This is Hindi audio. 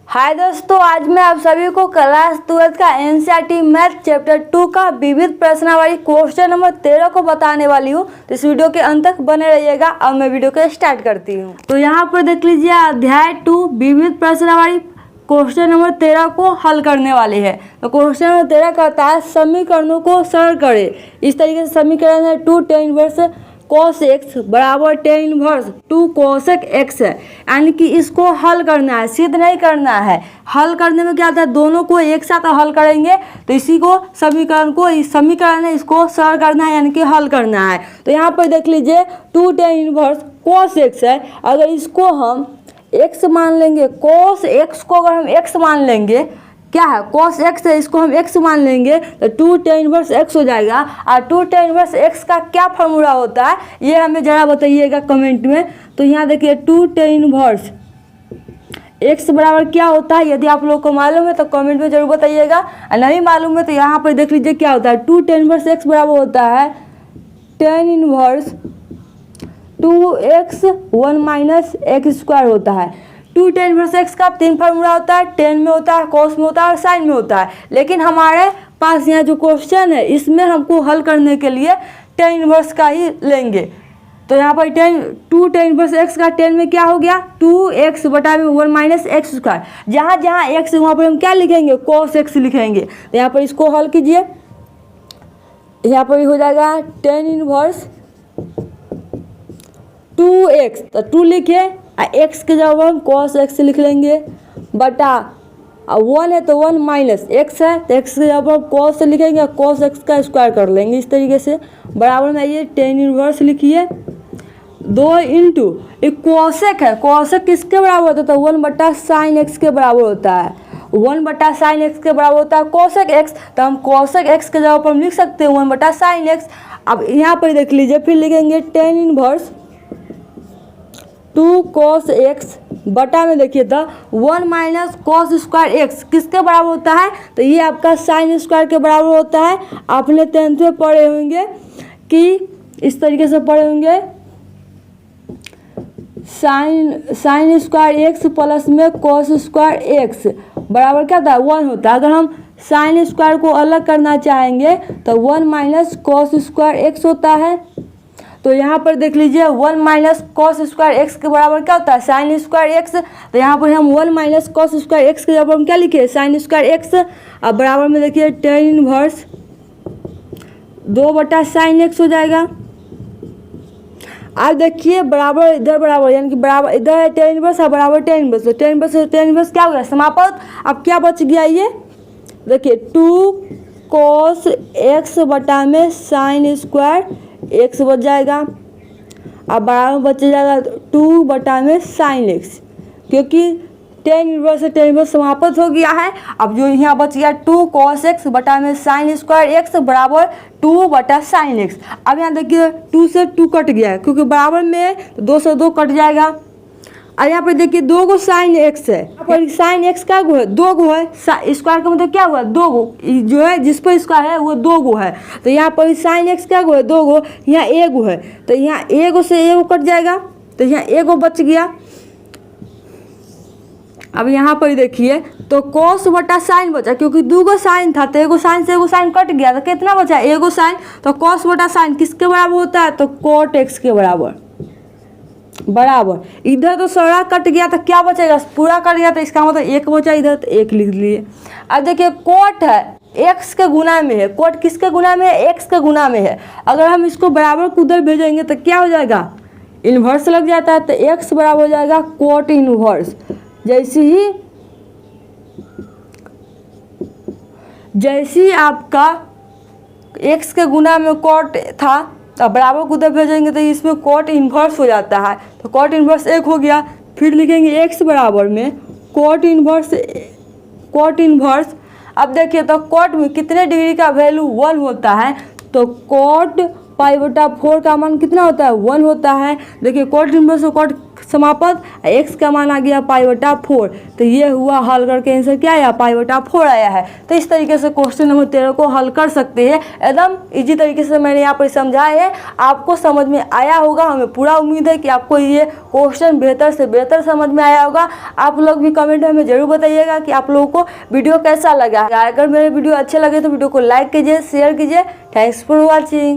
हाय दोस्तों, आज मैं आप सभी को क्लास 12 का एनसीईआरटी मैथ चैप्टर 2 का विविध प्रश्नावली क्वेश्चन नंबर 13 को बताने वाली हूँ। तो इस वीडियो के अंत तक बने रहिएगा। अब मैं वीडियो को स्टार्ट करती हूँ। तो यहाँ पर देख लीजिए, अध्याय 2 विविध प्रश्नावली क्वेश्चन नंबर 13 को हल करने वाले हैं। तो क्वेश्चन नंबर 13 कहता है समीकरणों को सरल करें। इस तरीके से समीकरण है 2 tan इनवर्स cos x बराबर tan इनवर्स 2 cosec x है, यानी कि इसको हल करना है, सिद्ध नहीं करना है। हल करने में क्या होता है, दोनों को एक साथ हल करेंगे तो इसी को समीकरण को, इस समीकरण है इसको सरल करना है, यानी कि हल करना है। तो यहाँ पर देख लीजिए 2 tan इनवर्स cos x है। अगर इसको हम x मान लेंगे, cos x को अगर हम x मान लेंगे, क्या है cos x है, इसको हम x मान लेंगे तो 2 tan इनवर्स x हो जाएगा। और 2 tan इनवर्स x का क्या फॉर्मूला होता है ये हमें ज़रा बताइएगा कमेंट में। तो यहाँ देखिए 2 tan इनवर्स x बराबर क्या होता है, यदि आप लोग को मालूम है तो कमेंट में जरूर बताइएगा, और नहीं मालूम है तो यहाँ पर देख लीजिए क्या होता है। 2 tan इनवर्स x बराबर होता है tan inverse 2x 1 minus x square होता है। 2 tan इनवर्स x का 3 फार्मूला होता है, tan में होता है, cos में होता है और sin में होता है। लेकिन हमारे पास यहाँ जो क्वेश्चन है इसमें हमको हल करने के लिए tan इनवर्स का ही लेंगे। तो यहाँ पर 2 tan इनवर्स x का 10 में क्या हो गया, 2x बटा में 1 माइनस एक्स स्क्वायर। जहाँ जहाँ x है वहाँ पर हम क्या लिखेंगे, cos x लिखेंगे। तो यहाँ पर इसको हल कीजिए, यहाँ पर हो जाएगा tan इनवर्स 2x, तो 2 लिखे और x के जगह हम cos x लिख लेंगे, बटा 1 है तो 1 माइनस x है तो x के जगह हम cos से लिखेंगे, cos x का स्क्वायर कर लेंगे इस तरीके से। बराबर में ये tan इनवर्स लिखिए 2 इंटू एक cosec है, cosec किसके बराबर होता है, तो 1 बटा साइन x के बराबर होता है। 1 बटा साइन x के बराबर होता है cosec x, तो हम cosec x के जगह पर हम लिख सकते हैं 1 बटा साइन x। अब यहाँ पर देख लीजिए, फिर लिखेंगे tan इनवर्स 2 cos x बटा में देखिए तो 1 माइनस cos स्क्वायर x किसके बराबर होता है, तो ये आपका साइन स्क्वायर के बराबर होता है। आपने 10th में पढ़े होंगे कि इस तरीके से पढ़े होंगे, साइन स्क्वायर x प्लस में cos स्क्वायर x बराबर क्या होता है, 1 होता है। अगर हम साइन स्क्वायर को अलग करना चाहेंगे तो 1 माइनस cos स्क्वायर x होता है। तो यहाँ पर देख लीजिए 1 माइनस cos स्क्वायर x के बराबर क्या होता है, साइन स्क्वायर x। तो यहाँ पर हम 1 माइनस cos स्क्वायर x के जगह हम क्या लिखे, साइन स्क्वायर x। अब बराबर में देखिए tan इनवर्स 2 बटा साइन x हो जाएगा। अब देखिए बराबर इधर बराबर, यानी कि बराबर इधर है tan इनवर्स और बराबर tan इनवर्स, तो tan इनवर्स से tan इनवर्स क्या हो गया, समापत। अब क्या बच गया, ये देखिए 2 cos x बटा में साइन स्क्वायर x बच जाएगा। अब बराबर बच जाएगा 2 बटा में साइन x, क्योंकि tan इनवर्स से tan इनवर्स समाप्त हो गया है। अब जो यहाँ बच गया 2 cos x बटा में साइन स्क्वायर x बराबर 2 बटा साइन x। अब यहाँ देखिए 2 से 2 कट गया है, क्योंकि बराबर में तो 2 से 2 कट जाएगा। और यहाँ पर देखिए 2 गो साइन x है, यहाँ पर साइन x का गो है, 2 गो है, स्क्वायर का मतलब क्या हुआ, 2 गो जो है जिस पर स्क्वायर है वो 2 गो है। तो यहाँ पर साइन x क्या गो है, 2 गो, यहाँ एक गो है, तो यहाँ एक गो से एक गो कट जाएगा, तो यहाँ एक गो बच गया। अब यहाँ पर देखिए तो cos बटा साइन बचा, क्योंकि 2 गो साइन था तो एगो साइन से एगो साइन कट गया, तो कितना बचा, एगो साइन। तो cos बटा साइन किसके बराबर होता है, तो cot x के बराबर। इधर तो सारा कट गया तो क्या बचेगा, पूरा कट गया, तो इसका मतलब 1 बचा, इधर तो 1 लिख लिए। अब देखिए कोट है x के गुना में है, कोट किसके गुना में है, x के गुना में है। अगर हम इसको बराबर को उधर भेजेंगे तो क्या हो जाएगा, इन्वर्स लग जाता है, तो x बराबर हो जाएगा कोट इन्वर्स। जैसी आपका x के गुना में कोट था, अब बराबर को उधर भेजेंगे तो इसमें कोट इन्वर्स हो जाता है, तो कोट इन्वर्स 1 हो गया। फिर लिखेंगे x बराबर में कोट इन्वर्स। अब देखिए तो कोट में कितने डिग्री का वैल्यू 1 होता है, तो कोट पाई बटा 4 का मान कितना होता है, 1 होता है। देखिए कोट इन्वर्स और कोट समापत, x का मान आ गया π/4। तो ये हुआ हल करके आंसर क्या आया, π/4 आया है। तो इस तरीके से क्वेश्चन नंबर 13 को हल कर सकते हैं। एकदम इजी तरीके से मैंने यहाँ पर समझाया है, आपको समझ में आया होगा। हमें पूरा उम्मीद है कि आपको ये क्वेश्चन बेहतर से बेहतर समझ में आया होगा। आप लोग भी कमेंट में जरूर बताइएगा कि आप लोगों को वीडियो कैसा लगा। अगर मेरे वीडियो अच्छे लगे तो वीडियो को लाइक कीजिए, शेयर कीजिए। Thanks for watching.